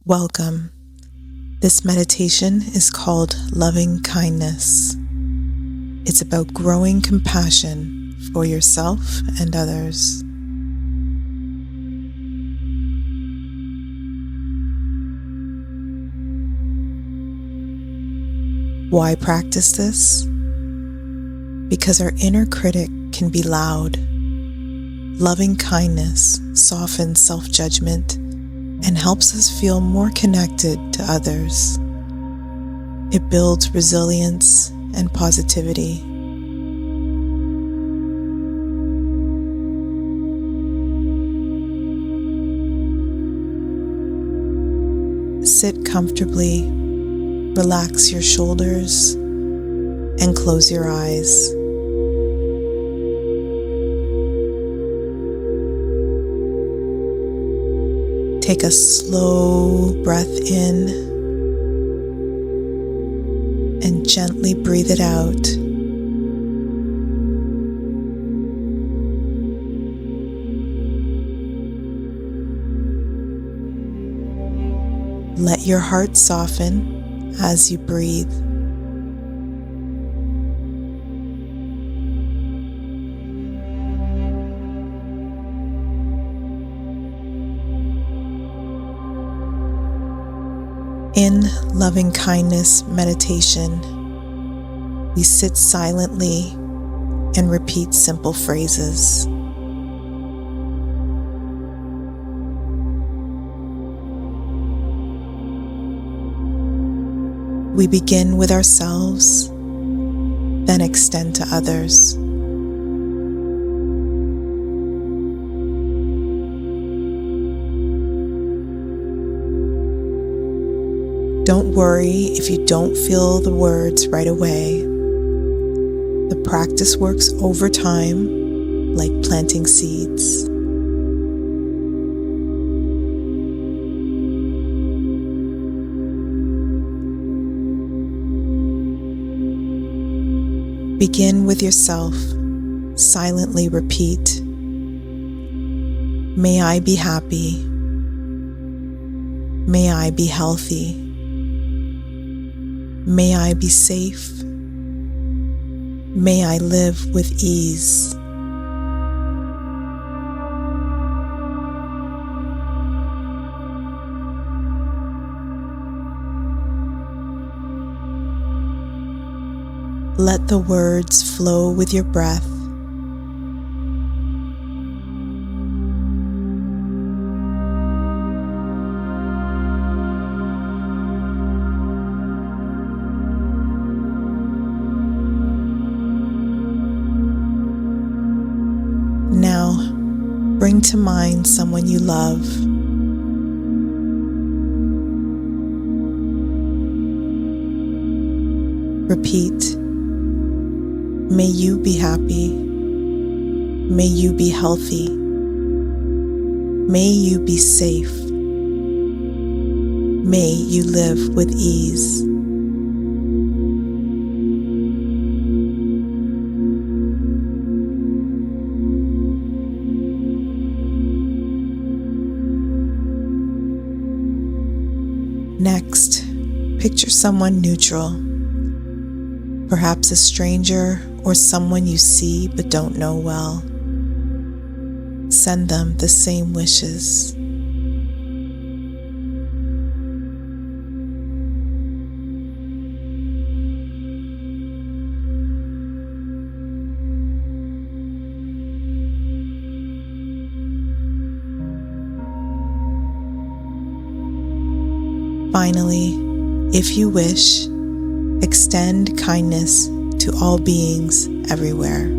Welcome. This meditation is called Loving Kindness. It's about growing compassion for yourself and others. Why practice this? Because our inner critic can be loud. Loving kindness softens self-judgment and helps us feel more connected to others. It builds resilience and positivity. Sit comfortably, relax your shoulders, and close your eyes. Take a slow breath in and gently breathe it out. Let your heart soften as you breathe. In loving kindness meditation, we sit silently and repeat simple phrases. We begin with ourselves, then extend to others. Don't worry if you don't feel the words right away. The practice works over time, like planting seeds. Begin with yourself. Silently repeat, "May I be happy. May I be healthy. May I be safe. May I live with ease." Let the words flow with your breath. Now, bring to mind someone you love. Repeat, "May you be happy. May you be healthy. May you be safe. May you live with ease." Next, picture someone neutral, perhaps a stranger or someone you see but don't know well. Send them the same wishes. Finally, if you wish, extend kindness to all beings everywhere.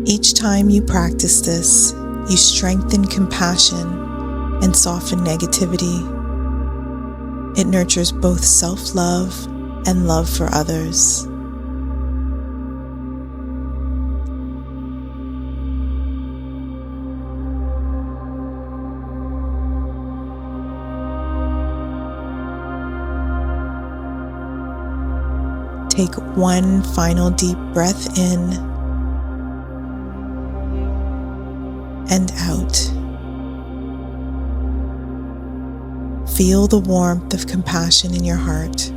Each time you practice this, you strengthen compassion and soften negativity. It nurtures both self-love and love for others. Take one final deep breath in and out. Feel the warmth of compassion in your heart.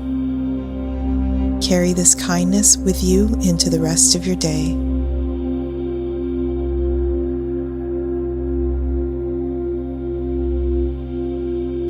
Carry this kindness with you into the rest of your day.